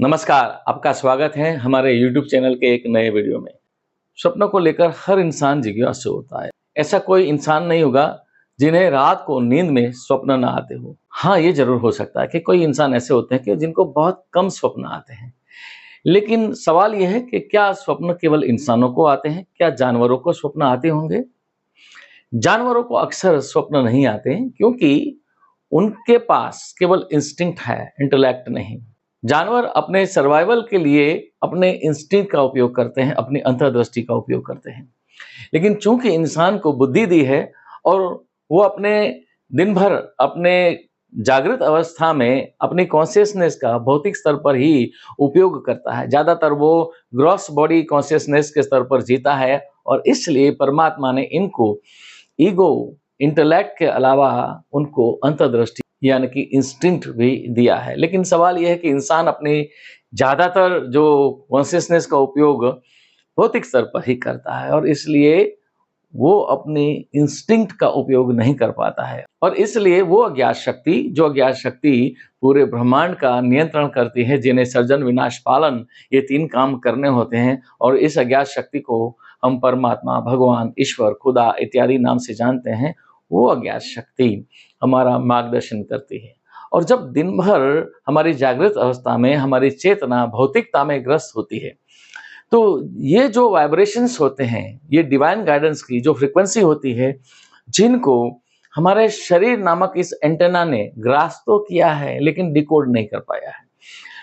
नमस्कार, आपका स्वागत है हमारे YouTube चैनल के एक नए वीडियो में। स्वप्नों को लेकर हर इंसान जिज्ञासु होता है। ऐसा कोई इंसान नहीं होगा जिन्हें रात को नींद में स्वप्न ना आते हो। हाँ, ये जरूर हो सकता है कि कोई इंसान ऐसे होते हैं कि जिनको बहुत कम स्वप्न आते हैं। लेकिन सवाल यह है कि क्या स्वप्न केवल इंसानों को आते हैं? क्या जानवरों को स्वप्न आते होंगे? जानवरों को अक्सर स्वप्न नहीं आते क्योंकि उनके पास केवल इंस्टिंक्ट है, इंटेलेक्ट नहीं। जानवर अपने सर्वाइवल के लिए अपने इंस्टिंक्ट का उपयोग करते हैं, अपनी अंतर्दृष्टि का उपयोग करते हैं। लेकिन चूंकि इंसान को बुद्धि दी है और वो अपने दिन भर अपने जागृत अवस्था में अपनी कॉन्शियसनेस का भौतिक स्तर पर ही उपयोग करता है। ज़्यादातर वो ग्रॉस बॉडी कॉन्शियसनेस के स्तर पर जीता है और इसलिए परमात्मा ने इनको ईगो, इंटेलेक्ट के अलावा उनको अंतर्दृष्टि यानी कि इंस्टिंक्ट भी दिया है। लेकिन सवाल यह है कि इंसान अपनी ज़्यादातर जो कॉन्शियसनेस का उपयोग भौतिक स्तर पर ही करता है और इसलिए वो अपनी इंस्टिंक्ट का उपयोग नहीं कर पाता है और इसलिए वो अज्ञात शक्ति पूरे ब्रह्मांड का नियंत्रण करती है, जिन्हें सर्जन, विनाश, पालन ये तीन काम करने होते हैं। और इस अज्ञात शक्ति को हम परमात्मा, भगवान, ईश्वर, खुदा इत्यादि नाम से जानते हैं। वो अज्ञात शक्ति हमारा मार्गदर्शन करती है और जब दिन भर हमारी जागृत अवस्था में हमारी चेतना भौतिकता में ग्रस्त होती है तो ये जो वाइब्रेशंस होते हैं, ये डिवाइन गाइडेंस की जो फ्रीक्वेंसी होती है, जिनको हमारे शरीर नामक इस एंटेना ने ग्रास तो किया है लेकिन डिकोड नहीं कर पाया है।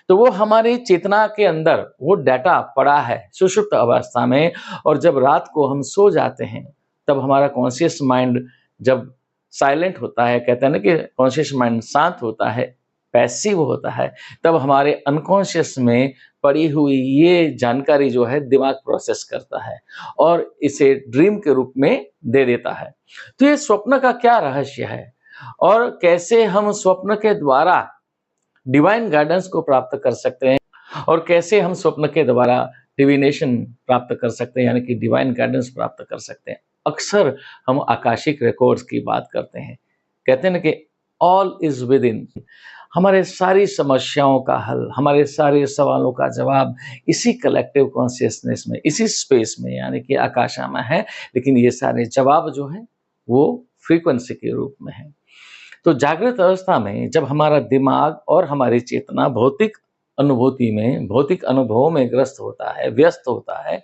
तो वो हमारी चेतना के अंदर वो डाटा पड़ा है सुषुप्त अवस्था में और जब रात को हम सो जाते हैं तब हमारा कॉन्शियस माइंड जब साइलेंट होता है, कहते हैं ना कि कॉन्शियस माइंड शांत होता है, पैसिव होता है, तब हमारे अनकॉन्शियस में पड़ी हुई ये जानकारी जो है दिमाग प्रोसेस करता है और इसे ड्रीम के रूप में दे देता है। तो ये स्वप्न का क्या रहस्य है और कैसे हम स्वप्न के द्वारा डिवाइन गाइडेंस को प्राप्त कर सकते हैं और कैसे हम स्वप्न के द्वारा डिविनेशन प्राप्त कर सकते हैं, यानी कि डिवाइन गाइडेंस प्राप्त कर सकते हैं। अक्सर हम आकाशिक रिकॉर्ड्स की बात करते हैं, कहते हैं ना कि ऑल इज विद इन। हमारे सारी समस्याओं का हल, हमारे सारे सवालों का जवाब इसी कलेक्टिव कॉन्शियसनेस में, इसी स्पेस में यानी कि आकाशा में है। लेकिन ये सारे जवाब जो है वो फ्रीक्वेंसी के रूप में है। तो जागृत अवस्था में जब हमारा दिमाग और हमारी चेतना भौतिक अनुभूति में, भौतिक अनुभवों में ग्रस्त होता है, व्यस्त होता है,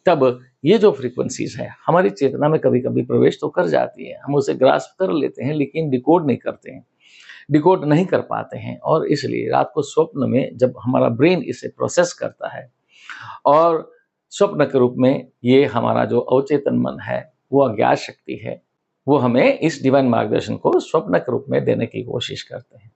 तब ये जो फ्रीक्वेंसीज है हमारी चेतना में कभी कभी प्रवेश तो कर जाती है, हम उसे ग्रास्प कर लेते हैं लेकिन डिकोड नहीं करते हैं, डिकोड नहीं कर पाते हैं। और इसलिए रात को स्वप्न में जब हमारा ब्रेन इसे प्रोसेस करता है और स्वप्न के रूप में ये हमारा जो अवचेतन मन है, वो अज्ञात शक्ति है, वो हमें इस डिवाइन मार्गदर्शन को स्वप्न के रूप में देने की कोशिश करते हैं।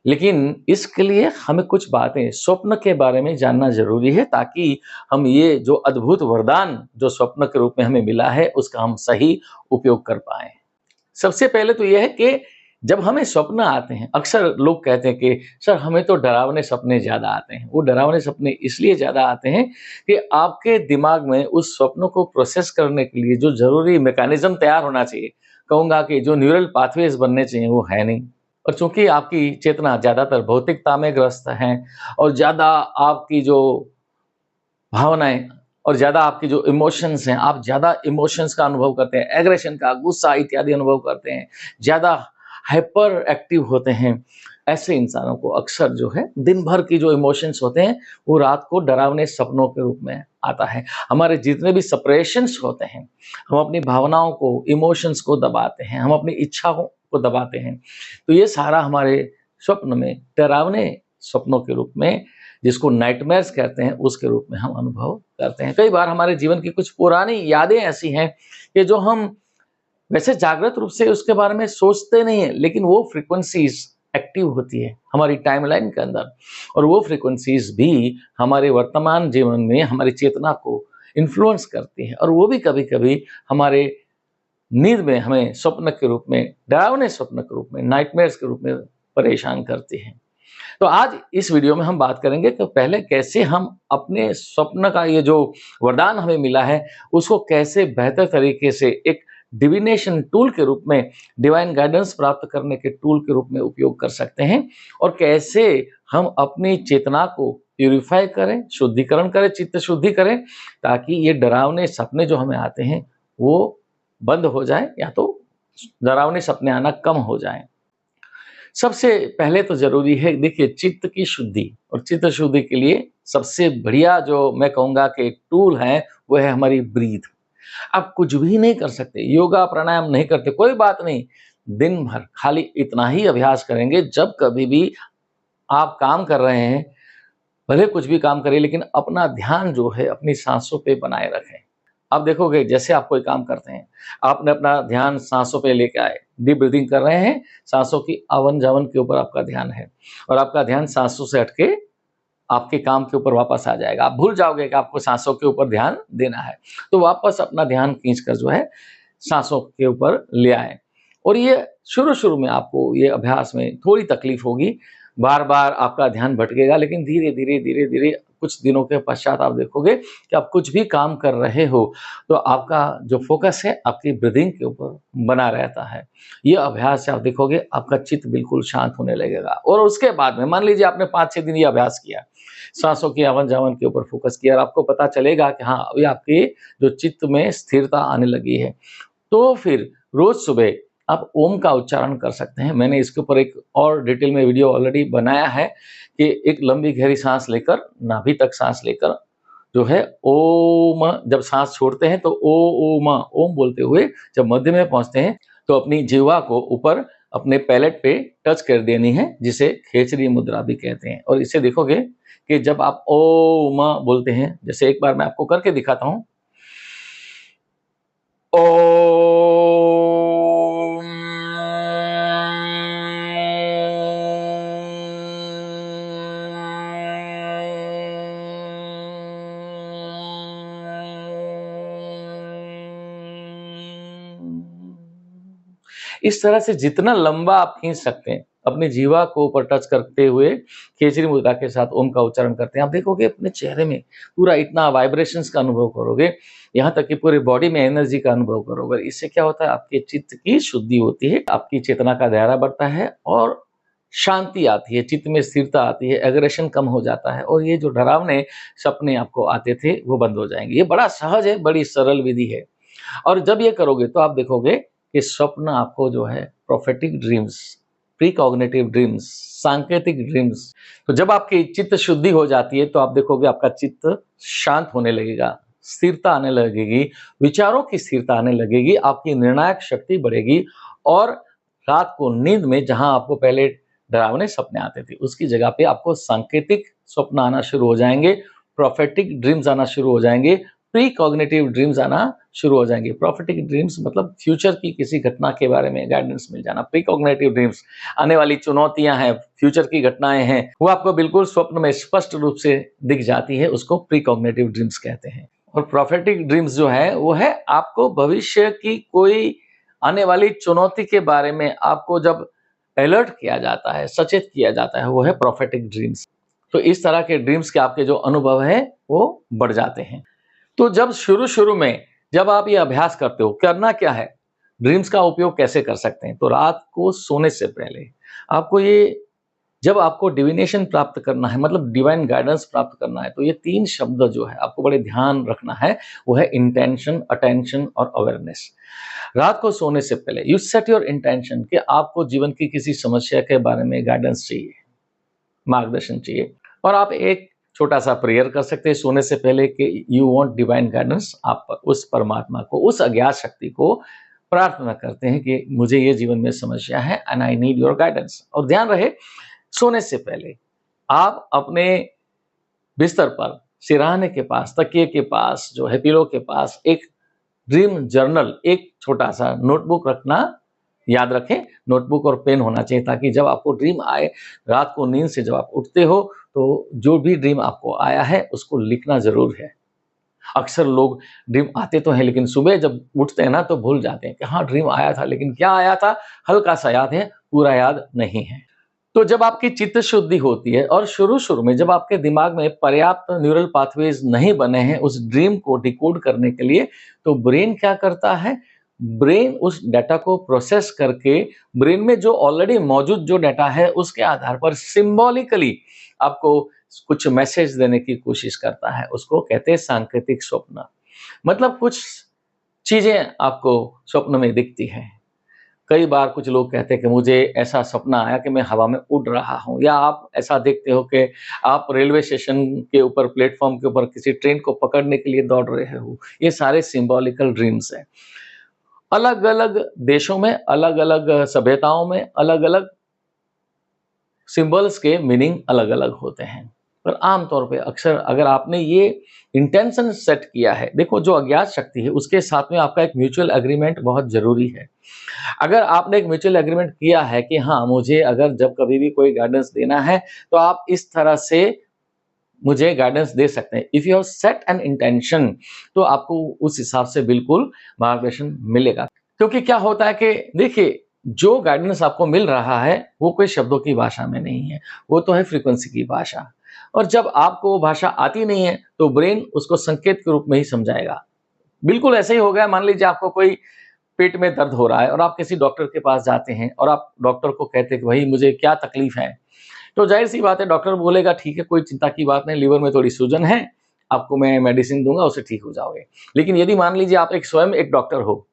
लेकिन इसके लिए हमें कुछ बातें स्वप्न के बारे में जानना जरूरी है ताकि हम ये जो अद्भुत वरदान जो स्वप्न के रूप में हमें मिला है उसका हम सही उपयोग कर पाए। सबसे पहले तो यह है कि जब हमें स्वप्न आते हैं, अक्सर लोग कहते हैं कि सर हमें तो डरावने सपने ज़्यादा आते हैं। वो डरावने सपने इसलिए ज़्यादा आते हैं कि आपके दिमाग में उस स्वप्नों को प्रोसेस करने के लिए जो ज़रूरी मैकेनिज्म तैयार होना चाहिए, कहूँगा कि जो न्यूरल पाथवेज बनने चाहिए वो है नहीं। और चूंकि आपकी चेतना ज़्यादातर भौतिकता में ग्रस्त है और ज़्यादा आपकी जो भावनाएं और ज़्यादा आपकी जो इमोशंस हैं, आप ज़्यादा इमोशंस का अनुभव करते हैं, एग्रेशन का, गुस्सा इत्यादि अनुभव करते हैं, ज़्यादा हाइपर एक्टिव होते हैं। ऐसे इंसानों को अक्सर जो है दिन भर की जो इमोशंस होते हैं वो रात को डरावने सपनों के रूप में आता है। हमारे जितने भी सप्रेशंस होते हैं, हम अपनी भावनाओं को, इमोशंस को दबाते हैं, हम अपनी इच्छाओं को दबाते हैं, तो ये सारा हमारे स्वप्न में डरावने सपनों के रूप में, जिसको नाइटमेयर्स कहते हैं, उसके रूप में हम अनुभव करते हैं। कई बार हमारे जीवन की कुछ पुरानी यादें ऐसी हैं कि जो हम वैसे जागृत रूप से उसके बारे में सोचते नहीं है, लेकिन वो फ्रीक्वेंसीज एक्टिव होती है हमारी टाइमलाइन के अंदर और वो फ्रीक्वेंसीज भी हमारे वर्तमान जीवन में हमारी चेतना को इन्फ्लुएंस करती है और वो भी कभी कभी हमारे नींद में हमें स्वप्न के रूप में, डरावने स्वप्न के रूप में, नाइटमेयर्स के रूप में परेशान करती है। तो आज इस वीडियो में हम बात करेंगे कि पहले कैसे हम अपने स्वप्न का ये जो वरदान हमें मिला है उसको कैसे बेहतर तरीके से एक डिविनेशन टूल के रूप में, डिवाइन गाइडेंस प्राप्त करने के टूल के रूप में उपयोग कर सकते हैं और कैसे हम अपनी चेतना को प्यूरिफाई करें, शुद्धिकरण करें, चित्त शुद्धि करें, ताकि ये डरावने सपने जो हमें आते हैं वो बंद हो जाए या तो डरावने सपने आना कम हो जाए। सबसे पहले तो जरूरी है, देखिए, चित्त की शुद्धि, और चित्त शुद्धि के लिए सबसे बढ़िया जो मैं कहूँगा कि एक टूल है वो है हमारी ब्रीथ। आप कुछ भी नहीं कर सकते, योगा प्राणायाम नहीं करते, कोई बात नहीं, दिन भर खाली इतना ही अभ्यास करेंगे, जब कभी भी आप काम कर रहे हैं, भले कुछ भी काम करें, लेकिन अपना ध्यान जो है अपनी सांसों पे बनाए रखें। आप देखोगे जैसे आप कोई काम करते हैं, आपने अपना ध्यान सांसों पे लेके आए, डीप ब्रीथिंग कर रहे हैं, सांसों की आवन जावन के ऊपर आपका ध्यान है, और आपका ध्यान सांसों से हटके आपके काम के ऊपर वापस आ जाएगा। आप भूल जाओगे कि आपको सांसों के ऊपर ध्यान देना है, तो वापस अपना ध्यान खींचकर जो है सांसों के ऊपर ले आए। और ये शुरू-शुरू में आपको ये अभ्यास में थोड़ी तकलीफ होगी, बार-बार आपका ध्यान भटकेगा, लेकिन धीरे-धीरे, धीरे-धीरे कुछ दिनों के पश्चात आप देखोगे कि आप कुछ भी काम कर रहे हो, तो आपका जो फ़ोकस है आपकी ब्रीथिंग के ऊपर बना रहता है। ये अभ्यास से आप देखोगे आपका चित्त बिल्कुल शांत होने लगेगा। और उसके बाद में मान लीजिए आपने 5-6 दिन ये अभ्यास किया, सांसों की आवन-जावन के ऊपर फ़ोकस किया, और आपको पता चलेगा कि हाँ, अभी आपके जो चित्त में स्थिरता आने लगी है, तो फिर रोज़ सुबह आप ओम का उच्चारण कर सकते हैं। मैंने इसके ऊपर एक और डिटेल में वीडियो ऑलरेडी बनाया है कि एक लंबी गहरी सांस लेकर, नाभि तक सांस लेकर जो है ओम, जब सांस छोड़ते हैं तो ओ ओम ओम बोलते हुए जब मध्य में पहुंचते हैं तो अपनी जिह्वा को ऊपर अपने पैलेट पे टच कर देनी है, जिसे खेचरी मुद्रा भी कहते हैं। और इसे देखोगे कि जब आप ओम बोलते हैं, जैसे एक बार मैं आपको करके दिखाता हूं, ओम, इस तरह से जितना लंबा आप खींच सकते हैं, अपनी जीवा को ऊपर टच करते हुए खेचरी मुद्रा के साथ ओम का उच्चारण करते हैं, आप देखोगे अपने चेहरे में पूरा इतना वाइब्रेशंस का अनुभव करोगे, यहाँ तक कि पूरी बॉडी में एनर्जी का अनुभव करोगे। इससे क्या होता है, आपके चित्त की शुद्धि होती है, आपकी चेतना का दायरा बढ़ता है और शांति आती है, चित्त में स्थिरता आती है, एग्रेशन कम हो जाता है, और ये जो डरावने सपने आपको आते थे वो बंद हो जाएंगे। ये बड़ा सहज है, बड़ी सरल विधि है। और जब ये करोगे तो आप देखोगे कि स्वप्न आपको जो है प्रोफेटिक ड्रीम्स, प्रीकॉग्निटिव ड्रीम्स, सांकेतिक ड्रीम्स, तो जब आपकी चित्त शुद्धि हो जाती है तो आप देखोगे आपका चित्त शांत होने लगेगा, स्थिरता आने लगेगी, विचारों की स्थिरता आने लगेगी, आपकी निर्णायक शक्ति बढ़ेगी, और रात को नींद में जहां आपको पहले डरावने सपने आते थे उसकी जगह पे आपको सांकेतिक स्वप्न आना शुरू हो जाएंगे, प्रोफेटिक ड्रीम्स आना शुरू हो जाएंगे, प्री कॉग्निटिव ड्रीम्स आना शुरू हो जाएंगे। प्रोफेटिक ड्रीम्स मतलब फ्यूचर की किसी घटना के बारे में गाइडेंस मिल जाना। प्री कॉग्निटिव ड्रीम्स आने वाली चुनौतियां हैं, फ्यूचर की घटनाएं हैं, वो आपको बिल्कुल स्वप्न में स्पष्ट रूप से दिख जाती है, उसको प्री कॉग्निटिव ड्रीम्स कहते हैं। और प्रोफेटिक ड्रीम्स जो है वो है आपको भविष्य की कोई आने वाली चुनौती के बारे में आपको जब अलर्ट किया जाता है, सचेत किया जाता है, वो है प्रोफेटिक ड्रीम्स। तो इस तरह के ड्रीम्स के आपके जो अनुभव है वो बढ़ जाते हैं। तो जब शुरू में जब आप ये अभ्यास करते हो, करना क्या है, ड्रीम्स का उपयोग कैसे कर सकते हैं, तो रात को सोने से पहले आपको ये, जब आपको डिविनेशन प्राप्त करना है, मतलब डिवाइन गाइडेंस प्राप्त करना है, तो ये 3 शब्द जो है आपको बड़े ध्यान रखना है, वो है इंटेंशन, अटेंशन और अवेयरनेस। रात को सोने से पहले यू सेट योर इंटेंशन कि आपको जीवन की किसी समस्या के बारे में गाइडेंस चाहिए, मार्गदर्शन चाहिए, और आप एक छोटा सा प्रेयर कर सकते हैं सोने से पहले कि यू वांट डिवाइन गाइडेंस। आप उस परमात्मा को, उस अज्ञात शक्ति को प्रार्थना करते हैं कि मुझे ये जीवन में समस्या है and I need your guidance. और ध्यान रहे, सोने से पहले आप अपने बिस्तर पर, सिरहाने के पास, तकिए के पास, जो है पिलो के पास, एक ड्रीम जर्नल, एक छोटा सा नोटबुक रखना याद रखें। नोटबुक और पेन होना चाहिए, ताकि जब आपको ड्रीम आए, रात को नींद से जब आप उठते हो, तो जो भी ड्रीम आपको आया है उसको लिखना जरूर है। अक्सर लोग ड्रीम आते तो हैं, लेकिन सुबह जब उठते हैं ना तो भूल जाते हैं कि हाँ ड्रीम आया था, लेकिन क्या आया था हल्का सा याद है, पूरा याद नहीं है। तो जब आपकी चित्त शुद्धि होती है और शुरू में जब आपके दिमाग में पर्याप्त न्यूरल पाथवेज नहीं बने हैं उस ड्रीम को डिकोड करने के लिए, तो ब्रेन क्या करता है, ब्रेन उस डाटा को प्रोसेस करके ब्रेन में जो ऑलरेडी मौजूद जो डाटा है उसके आधार पर सिंबॉलिकली आपको कुछ मैसेज देने की कोशिश करता है, उसको कहते हैं सांकेतिक स्वप्न। मतलब कुछ चीज़ें आपको स्वप्न में दिखती हैं। कई बार कुछ लोग कहते हैं कि मुझे ऐसा सपना आया कि मैं हवा में उड़ रहा हूँ, या आप ऐसा देखते हो कि आप रेलवे स्टेशन के ऊपर, प्लेटफ़ॉर्म के ऊपर किसी ट्रेन को पकड़ने के लिए दौड़ रहे हो। ये सारे सिंबॉलिकल ड्रीम्स हैं। अलग-अलग देशों में, अलग-अलग सभ्यताओं में, अलग-अलग सिंबल्स के मीनिंग अलग-अलग होते हैं। पर आम तौर पे अक्सर अगर आपने ये इंटेंशन सेट किया है, देखो जो अज्ञात शक्ति है उसके साथ में आपका एक म्यूचुअल एग्रीमेंट बहुत ज़रूरी है। अगर आपने एक म्यूचुअल एग्रीमेंट किया है कि हाँ, मुझे अगर जब कभी भी कोई गाइडेंस देना है, तो आप इस तरह से मुझे गाइडेंस दे सकते हैं। If you have set an intention, तो आपको उस हिसाब से बिल्कुल मार्गदर्शन मिलेगा। क्योंकि क्या होता है कि देखिए, जो गाइडेंस आपको मिल रहा है, वो कोई शब्दों की भाषा में नहीं है, वो तो है फ्रीक्वेंसी की भाषा। और जब आपको वो भाषा आती नहीं है, तो ब्रेन उसको संकेत के रूप में ही समझाएगा। बिल्कुल ऐसे ही हो गया, मान लीजिए आपको कोई पेट में दर्द हो रहा है और आप किसी डॉक्टर के पास जाते हैं और आप डॉक्टर को कहते हैं कि भाई मुझे क्या तकलीफ है, तो जाहिर सी बात है डॉक्टर बोलेगा ठीक है, कोई चिंता की बात नहीं, लीवर में थोड़ी सूजन है, आपको मैं मेडिसिन दूंगा, उससे ठीक हो जाओगे। लेकिन यदि मान लीजिए आप एक स्वयं एक डॉक्टर हो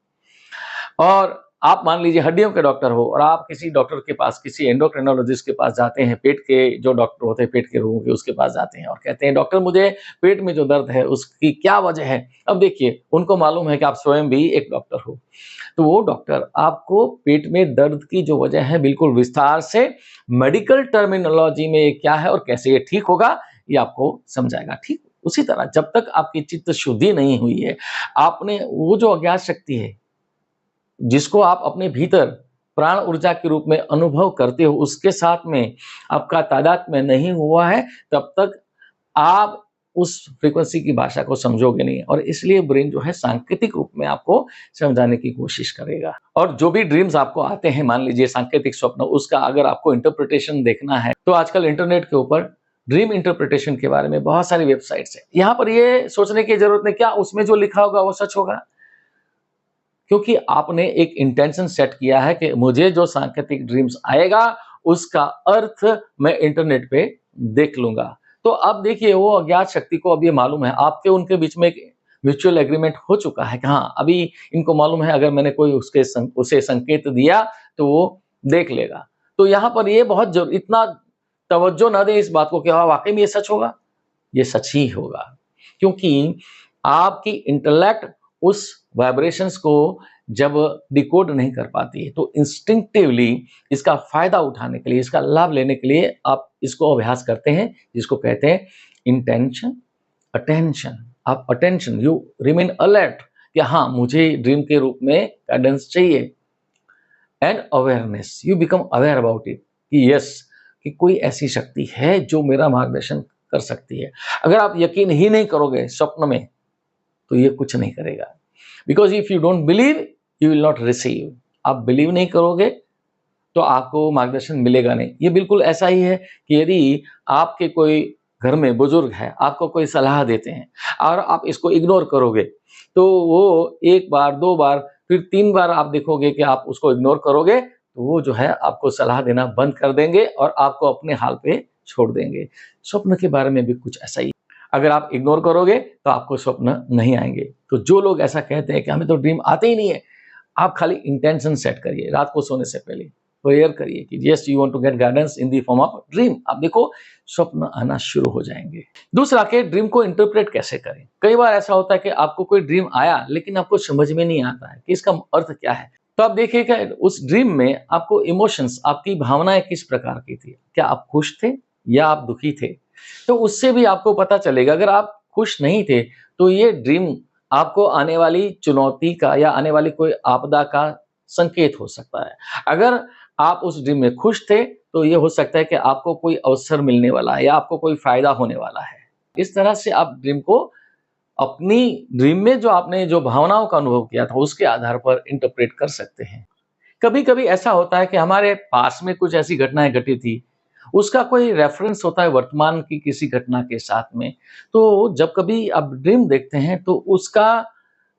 और आप मान लीजिए हड्डियों के डॉक्टर हो और आप किसी डॉक्टर के पास, किसी एंडोक्रिनोलॉजिस्ट के पास जाते हैं, पेट के जो डॉक्टर होते हैं पेट के रोगों के, उसके पास जाते हैं और कहते हैं डॉक्टर मुझे पेट में जो दर्द है उसकी क्या वजह है। अब देखिए, उनको मालूम है कि आप स्वयं भी एक डॉक्टर हो, तो वो डॉक्टर आपको पेट में दर्द की जो वजह है बिल्कुल विस्तार से मेडिकल टर्मिनोलॉजी में ये क्या है और कैसे ये ठीक होगा, ये आपको समझाएगा। ठीक उसी तरह जब तक आपकी चित्त शुद्धि नहीं हुई है, आपने वो जो अज्ञात शक्ति है जिसको आप अपने भीतर प्राण ऊर्जा के रूप में अनुभव करते हो, उसके साथ में आपका तादात्म्य नहीं हुआ है, तब तक आप उस फ्रीक्वेंसी की भाषा को समझोगे नहीं, और इसलिए ब्रेन जो है सांकेतिक रूप में आपको समझाने की कोशिश करेगा। और जो भी ड्रीम्स आपको आते हैं, मान लीजिए सांकेतिक स्वप्न, उसका अगर आपको इंटरप्रिटेशन देखना है, तो आजकल इंटरनेट के ऊपर ड्रीम इंटरप्रिटेशन के बारे में बहुत सारी वेबसाइट्स हैं। यहाँ पर ये सोचने की जरूरत नहीं क्या उसमें जो लिखा होगा वो सच होगा, क्योंकि आपने एक इंटेंशन सेट किया है कि मुझे जो सांकेतिक ड्रीम्स आएगा उसका अर्थ मैं इंटरनेट पे देख लूंगा। तो अब देखिए, वो अज्ञात शक्ति को अब ये मालूम है, आपके उनके बीच में एक म्यूचुअल एग्रीमेंट हो चुका है कि हाँ, अभी इनको मालूम है अगर मैंने कोई उसे संकेत दिया तो वो देख लेगा। तो यहाँ पर ये बहुत इतना तवज्जो ना दे इस बात को कि हाँ वाकई में ये सच होगा, ये सच ही होगा, क्योंकि आपकी इंटेलेक्ट उस वाइब्रेशंस को जब डिकोड नहीं कर पाती है, तो इंस्टिंक्टिवली इसका फायदा उठाने के लिए, इसका लाभ लेने के लिए आप इसको अभ्यास करते हैं, जिसको कहते हैं इंटेंशन अटेंशन। आप अटेंशन, यू रिमेन अलर्ट कि हाँ मुझे ड्रीम के रूप में गाइडेंस चाहिए, and awareness, you become aware about it कि यस, कि कोई ऐसी शक्ति है जो मेरा मार्गदर्शन कर सकती है। अगर आप यकीन ही नहीं करोगे स्वप्न में, तो ये कुछ नहीं करेगा, because if you don't believe you will not receive. आप बिलीव नहीं करोगे तो आपको मार्गदर्शन मिलेगा नहीं। ये बिल्कुल ऐसा ही है कि यदि आपके कोई घर में बुजुर्ग है, आपको कोई सलाह देते हैं और आप इसको इग्नोर करोगे, तो वो एक बार, दो बार, फिर 3 बार आप देखोगे कि आप उसको इग्नोर करोगे, तो वो जो है आपको सलाह देना बंद कर देंगे और आपको अपने हाल पे छोड़ देंगे। स्वप्न के बारे में भी कुछ ऐसा ही, अगर आप इग्नोर करोगे तो आपको स्वप्न नहीं आएंगे। तो जो लोग ऐसा कहते हैं कि हमें तो ड्रीम आते ही नहीं है, आप खाली इंटेंशन सेट करिए, रात को सोने से पहले प्रेयर करिए कि yes you want to get guidance in the form of dream. आप देखो स्वप्न आना शुरू हो जाएंगे। दूसरा कि ड्रीम को इंटरप्रेट कैसे करें। कई बार ऐसा होता है कि आपको कोई ड्रीम आया लेकिन आपको समझ में नहीं आता है कि इसका अर्थ क्या है। तो आप देखिए कि उस ड्रीम में आपको इमोशंस, आपकी भावनाएं किस प्रकार की थी, क्या आप खुश थे या आप दुखी थे, तो उससे भी आपको पता चलेगा। अगर आप खुश नहीं थे तो ये ड्रीम आपको आने वाली चुनौती का या आने वाली कोई आपदा का संकेत हो सकता है। अगर आप उस ड्रीम में खुश थे तो ये हो सकता है कि आपको कोई अवसर मिलने वाला है या आपको कोई फायदा होने वाला है। इस तरह से आप ड्रीम को अपनी ड्रीम में जो आपने जो भावनाओं का अनुभव किया था उसके आधार पर इंटरप्रेट कर सकते हैं। कभी कभी ऐसा होता है कि हमारे पास में कुछ ऐसी घटनाएं घटी थी, उसका कोई रेफरेंस होता है वर्तमान की किसी घटना के साथ में। तो जब कभी आप ड्रीम देखते हैं तो उसका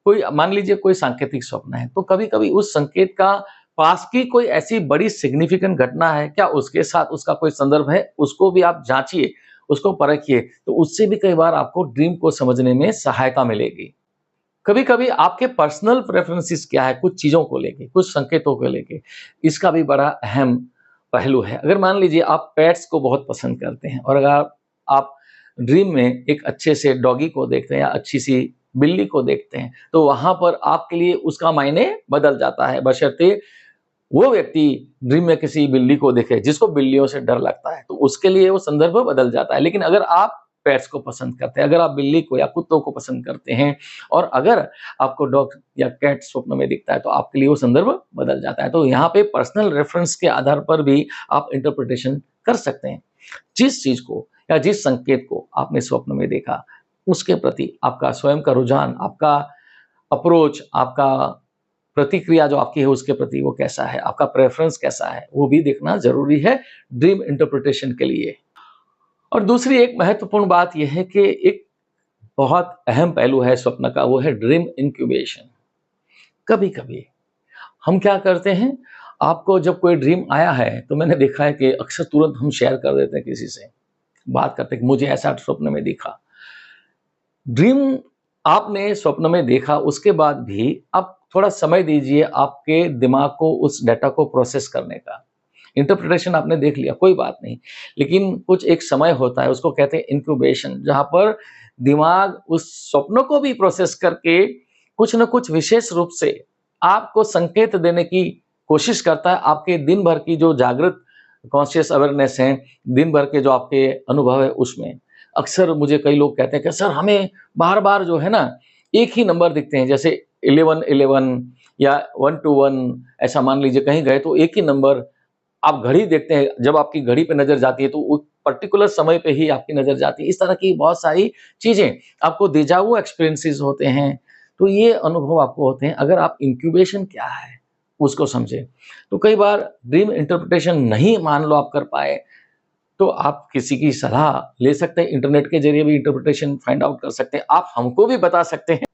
कोई, मान लीजिए कोई सांकेतिक स्वप्न है, तो कभी कभी उस संकेत का पास की कोई ऐसी बड़ी सिग्निफिकेंट घटना है क्या, उसके साथ उसका कोई संदर्भ है, उसको भी आप जांचिए, उसको परखिए, तो उससे भी कई बार आपको ड्रीम को समझने में सहायता मिलेगी। कभी कभी आपके पर्सनल प्रेफरेंसेस क्या है कुछ चीजों को लेके, कुछ संकेतों को लेके, इसका भी बड़ा अहम पहलू है। अगर मान लीजिए आप पेट्स को बहुत पसंद करते हैं और अगर आप ड्रीम में एक अच्छे से डॉगी को देखते हैं या अच्छी सी बिल्ली को देखते हैं, तो वहां पर आपके लिए उसका मायने बदल जाता है, बशर्ते वो व्यक्ति ड्रीम में किसी बिल्ली को देखे जिसको बिल्लियों से डर लगता है, तो उसके लिए वो संदर्भ बदल जाता है। लेकिन अगर आप पेट्स को पसंद करते हैं, अगर आप बिल्ली को या कुत्तों को पसंद करते हैं और अगर आपको डॉग या कैट स्वप्न में दिखता है, तो आपके लिए वो संदर्भ बदल जाता है। तो यहाँ पे पर्सनल रेफरेंस के आधार पर भी आप इंटरप्रिटेशन कर सकते हैं। जिस चीज को या जिस संकेत को आपने स्वप्न में देखा, उसके प्रति आपका स्वयं का रुझान, आपका अप्रोच, आपका प्रतिक्रिया जो आपकी है उसके प्रति वो कैसा है, आपका प्रेफरेंस कैसा है, वो भी देखना जरूरी है ड्रीम इंटरप्रिटेशन के लिए। और दूसरी एक महत्वपूर्ण बात यह है कि एक बहुत अहम पहलू है स्वप्न का, वो है ड्रीम इंक्यूबेशन। कभी कभी हम क्या करते हैं, आपको जब कोई ड्रीम आया है तो मैंने देखा है कि अक्सर तुरंत हम शेयर कर देते हैं, किसी से बात करते हैं कि मुझे ऐसा स्वप्न में दिखा। ड्रीम आपने स्वप्न में देखा, उसके बाद भी आप थोड़ा समय दीजिए आपके दिमाग को उस डाटा को प्रोसेस करने का। इंटरप्रिटेशन आपने देख लिया, कोई बात नहीं, लेकिन कुछ एक समय होता है, उसको कहते हैं इंक्यूबेशन, जहां पर दिमाग उस स्वप्न को भी प्रोसेस करके कुछ न कुछ विशेष रूप से आपको संकेत देने की कोशिश करता है। आपके दिन भर की जो जागृत कॉन्शियस अवेयरनेस है, दिन भर के जो आपके अनुभव है उसमें अक्सर मुझे कई लोग कहते हैं कि सर हमें बार बार जो है ना एक ही नंबर दिखते हैं, जैसे 1111 या 121, ऐसा मान लीजिए कहीं गए तो एक ही नंबर। आप घड़ी देखते हैं, जब आपकी घड़ी पे नजर जाती है तो वो पर्टिकुलर समय पे ही आपकी नजर जाती है। इस तरह की बहुत सारी चीजें आपको डेजा वू एक्सपीरियंसेस होते हैं, तो ये अनुभव आपको होते हैं। अगर आप इंक्यूबेशन क्या है उसको समझे, तो कई बार ड्रीम इंटरप्रिटेशन नहीं मान लो आप कर पाए, तो आप किसी की सलाह ले सकते हैं, इंटरनेट के जरिए भी इंटरप्रिटेशन फाइंड आउट कर सकते हैं। आप हमको भी बता सकते हैं,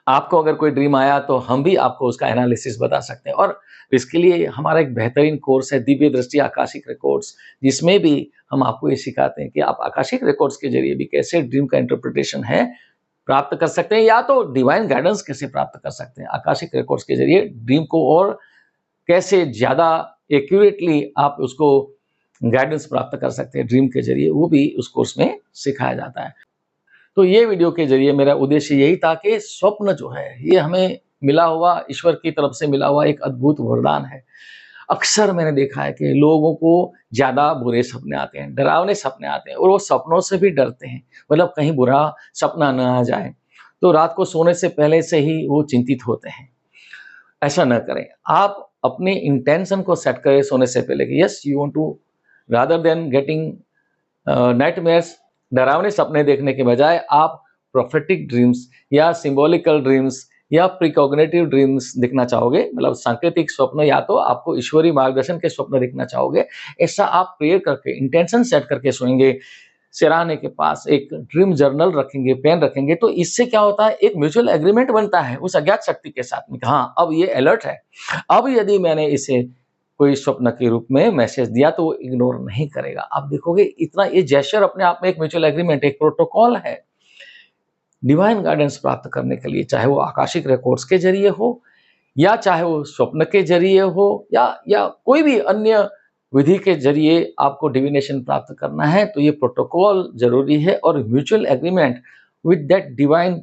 आपको अगर कोई ड्रीम आया तो हम भी आपको उसका एनालिसिस बता सकते हैं। और इसके लिए हमारा एक बेहतरीन कोर्स है दिव्य दृष्टि आकाशिक रिकॉर्ड्स, जिसमें भी हम आपको ये सिखाते हैं कि आप आकाशिक रिकॉर्ड्स के जरिए भी कैसे ड्रीम का इंटरप्रिटेशन है प्राप्त कर सकते हैं, या तो डिवाइन गाइडेंस कैसे प्राप्त कर सकते हैं आकाशिक रिकॉर्ड्स के जरिए ड्रीम को, और कैसे ज्यादा एक्यूरेटली आप उसको गाइडेंस प्राप्त कर सकते हैं ड्रीम के जरिए, वो भी उस कोर्स में सिखाया जाता है। तो ये वीडियो के जरिए मेरा उद्देश्य यही था कि स्वप्न जो है ये हमें मिला हुआ, ईश्वर की तरफ से मिला हुआ एक अद्भुत वरदान है। अक्सर मैंने देखा है कि लोगों को ज्यादा बुरे सपने आते हैं, डरावने सपने आते हैं, और वो सपनों से भी डरते हैं, मतलब कहीं बुरा सपना न आ जाए, तो रात को सोने से पहले से ही वो चिंतित होते हैं। ऐसा न करें, आप अपने इंटेंशन को सेट करें सोने से पहले कि yes you want to, rather than getting nightmares, डरावने सपने देखने के बजाय आप प्रोफेटिक ड्रीम्स या सिंबॉलिकल ड्रीम्स या प्रीकॉग्निटिव ड्रीम्स दिखना चाहोगे, मतलब सांकेतिक स्वप्न, या तो आपको ईश्वरीय मार्गदर्शन के स्वप्न दिखना चाहोगे। ऐसा आप प्रेयर करके इंटेंशन सेट करके सोएंगे, सिरहाने के पास एक ड्रीम जर्नल रखेंगे, पेन रखेंगे, तो इससे क्या होता है, एक म्यूचुअल एग्रीमेंट बनता है उस अज्ञात शक्ति के साथ में। हाँ, अब ये अलर्ट है, अब यदि मैंने इसे कोई स्वप्न के रूप में मैसेज दिया तो वो इग्नोर नहीं करेगा। आप देखोगे इतना ये जेस्चर अपने आप में एक म्यूचुअल एग्रीमेंट, एक प्रोटोकॉल है डिवाइन गाइडेंस प्राप्त करने के लिए, चाहे वो आकाशिक रिकॉर्ड्स के जरिए हो या चाहे वो स्वप्न के जरिए हो या कोई भी अन्य विधि के जरिए आपको डिविनेशन प्राप्त करना है, तो ये प्रोटोकॉल जरूरी है। और mutual agreement with that divine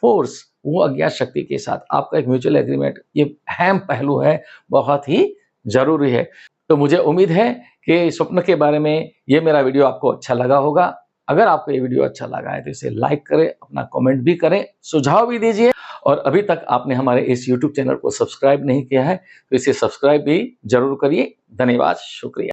force, वो अज्ञात शक्ति के साथ आपका एक म्यूचुअल एग्रीमेंट, ये अहम पहलू है, बहुत ही जरूरी है। तो मुझे उम्मीद है कि स्वप्न के बारे में ये मेरा वीडियो आपको अच्छा लगा होगा। अगर आपको ये वीडियो अच्छा लगा है तो इसे लाइक करें, अपना कमेंट भी करें, सुझाव भी दीजिए, और अभी तक आपने हमारे इस YouTube चैनल को सब्सक्राइब नहीं किया है तो इसे सब्सक्राइब भी जरूर करिए। धन्यवाद, शुक्रिया।